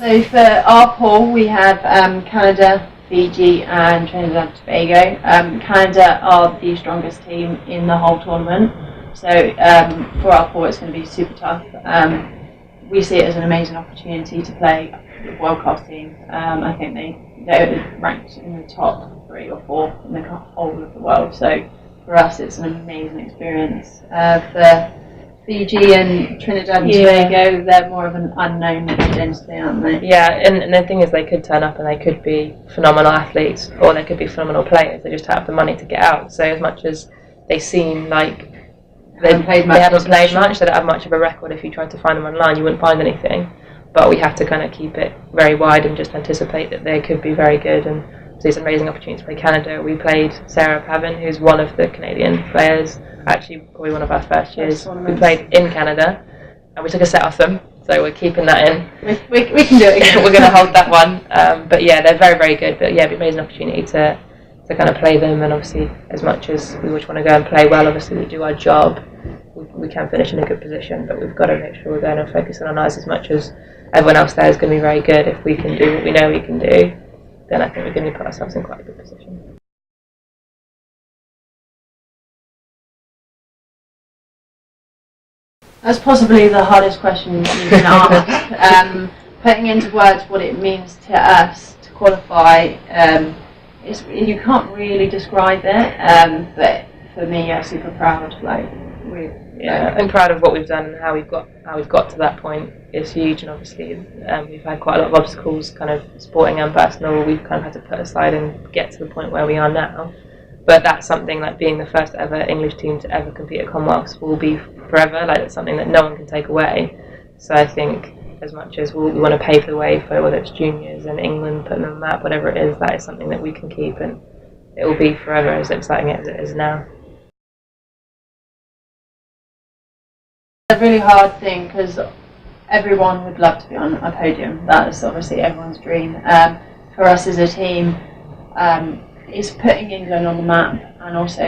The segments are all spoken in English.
So for our pool, we have Canada, Fiji and Trinidad and Tobago. Canada are the strongest team in the whole tournament. So for our pool, it's going to be super tough. We see it as an amazing opportunity to play a world-class team. I think they're ranked in the top 3 or 4 in the whole of the world. So for us, it's an amazing experience. For Fiji and Trinidad and Tobago, they're more of an unknown identity, aren't they? Yeah, and the thing is, they could turn up and they could be phenomenal athletes, or they could be phenomenal players. They just have the money to get out. So as much as they seem like they haven't played much, they don't have much of a record. If you tried to find them online, you wouldn't find anything. But we have to kind of keep it very wide and just anticipate that they could be very good. And so it's an amazing opportunity to play Canada. We played Sarah Pavin, who's one of the Canadian players, actually probably one of our first years. We played in Canada, and we took a set off them, so we're keeping that in. We can do it again. We're going to hold that one. But yeah, they're very, very good. But yeah, it'd be an amazing opportunity to kind of play them. And obviously, as much as we just want to go and play well, obviously we do our job. We can finish in a good position, but we've got to make sure we're going and focusing on us as much as everyone else there is going to be very good. If we can do what we know we can do, then I think we're going to put ourselves in quite a good position. That's possibly the hardest question you can ask. Putting into words what it means to us to qualify, you can't really describe it, but for me, I'm super proud. I'm proud of what we've done and how we've got to that point. It's huge, and obviously we've had quite a lot of obstacles, kind of sporting and personal. We've kind of had to put aside and get to the point where we are now. But that's something like being the first ever English team to ever compete at Commonwealth will be forever. Like, it's something that no one can take away. So I think as much as we want to pave the way for whether it's juniors in England, putting them on the map, whatever it is, that is something that we can keep, and it will be forever as exciting as it is now. A really hard thing because everyone would love to be on a podium. That is obviously everyone's dream. For us as a team, it's putting England on the map and also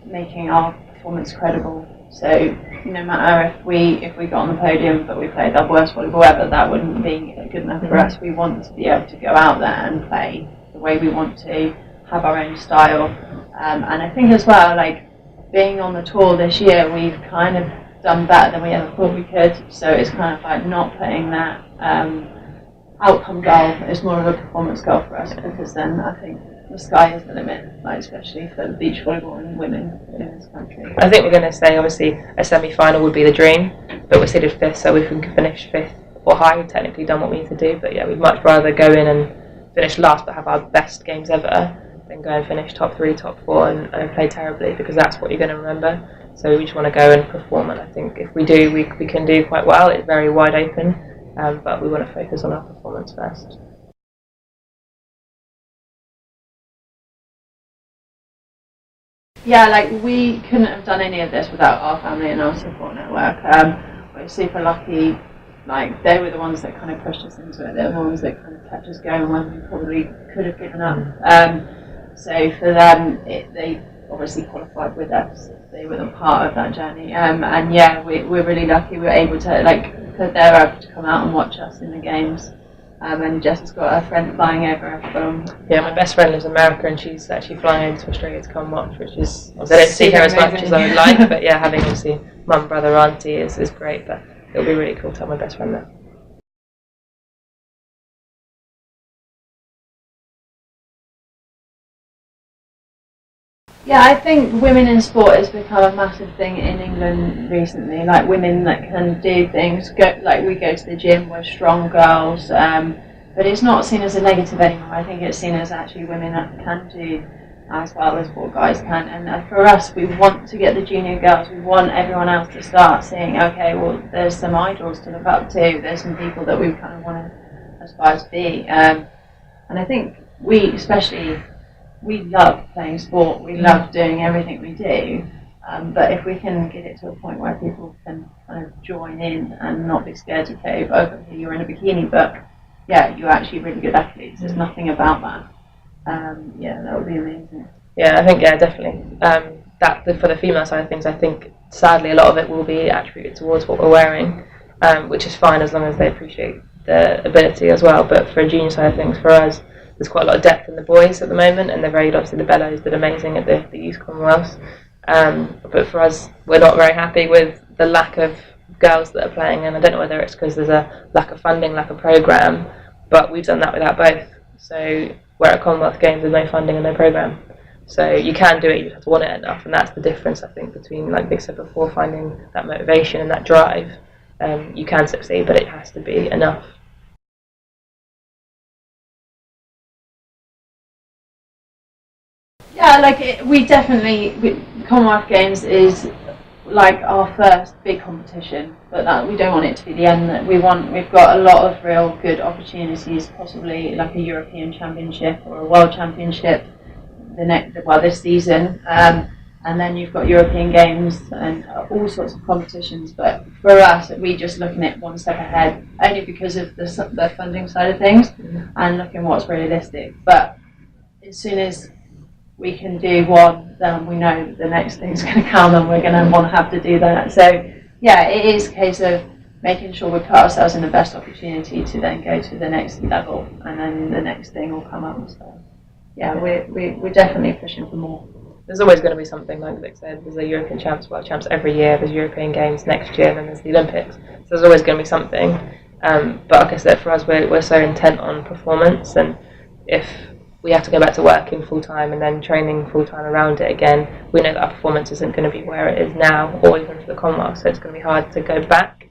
making our performance credible. So no matter if we got on the podium but we played our worst volleyball ever, that wouldn't be good enough for us. We want to be able to go out there and play the way we want to, have our own style. And I think as well, like being on the tour this year, we've kind of done better than we ever thought we could. So it's kind of like not putting that outcome goal. It's more of a performance goal for us, because then I think the sky is the limit, like especially for beach volleyball and women in this country. I think we're going to say obviously a semi-final would be the dream, but we're seeded 5th, so if we can finish 5th or higher, we've technically done what we need to do. But yeah, we'd much rather go in and finish last but have our best games ever than go and finish top 3, top 4 and play terribly, because that's what you're going to remember. So we just want to go and perform, and I think if we do, we can do quite well. It's very wide open, but we want to focus on our performance first. Yeah, like we couldn't have done any of this without our family and our support network. We're super lucky. Like, they were the ones that kind of pushed us into it. They're the ones that kind of kept us going when we probably could have given up. So for them, they obviously qualified with us. They were a part of that journey. And yeah, we're really lucky. We were able to, like, they're able to come out and watch us in the games. And Jess has got a friend flying over from... Yeah, my best friend lives in America, and she's actually flying over to Australia to come watch, which is... I don't see her as much as I would like, but yeah, having obviously mum, brother, auntie is great, but it'll be really cool to have my best friend there. Yeah, I think women in sport has become a massive thing in England recently. Like, women that can do things, we go to the gym, we're strong girls, but it's not seen as a negative anymore. I think it's seen as actually women that can do as well as what guys can. And for us, we want to get the junior girls, we want everyone else to start seeing, okay, well, there's some idols to look up to, there's some people that we kind of want to aspire to be. And I think we love playing sport, we love doing everything we do, but if we can get it to a point where people can kind of join in and not be scared to play, okay, you're in a bikini, but yeah, you're actually really good athletes, there's nothing about that. Yeah, that would be amazing. Yeah, I think, yeah, definitely. For the female side of things, I think sadly a lot of it will be attributed towards what we're wearing, which is fine as long as they appreciate the ability as well. But for a junior side of things, for us, there's quite a lot of depth in the boys at the moment, and they're very, obviously the Bellows did amazing at the youth Commonwealths. But for us, we're not very happy with the lack of girls that are playing, and I don't know whether it's because there's a lack of funding, lack of programme, but we've done that without both. So we're at Commonwealth Games with no funding and no programme. So you can do it, you just have to want it enough, and that's the difference, I think, between, like Vic said before, finding that motivation and that drive. You can succeed, but it has to be enough. Yeah, Commonwealth Games is like our first big competition, but that we don't want it to be the end. That we've got a lot of real good opportunities, possibly like a European Championship or a World Championship this season, and then you've got European Games and all sorts of competitions. But for us, we're just looking at one step ahead, only because of the funding side of things and looking what's realistic. But as soon as we can do one, then we know the next thing's going to come and we're going to want to have to do that. So yeah, it is a case of making sure we put ourselves in the best opportunity to then go to the next level, and then the next thing will come up. So yeah, we're definitely pushing for more. There's always going to be something, like Vic said. There's the European Champs, World Champs every year. There's European Games next year, and then there's the Olympics. So there's always going to be something. But like I said, for us, we're so intent on performance, and if we have to go back to working full time and then training full time around it again, we know that our performance isn't going to be where it is now, or even for the Commonwealth. So it's going to be hard to go back.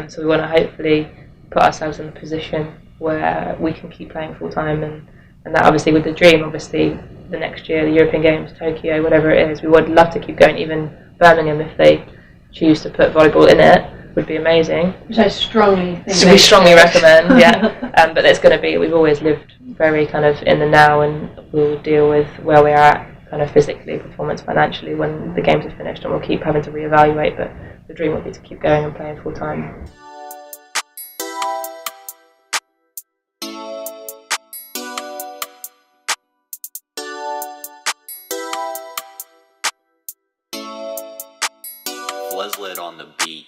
So we want to hopefully put ourselves in a position where we can keep playing full time, and that obviously with the dream, obviously the next year, the European Games, Tokyo, whatever it is, we would love to keep going. Even Birmingham, if they choose to put volleyball in it, would be amazing. Which I strongly think. So we strongly recommend, yeah. But it's going to be, we've always lived very kind of in the now, and we'll deal with where we are at kind of physically, performance, financially when the games are finished, and we'll keep having to reevaluate, but the dream would be to keep going and playing full time. Leslie on the beat.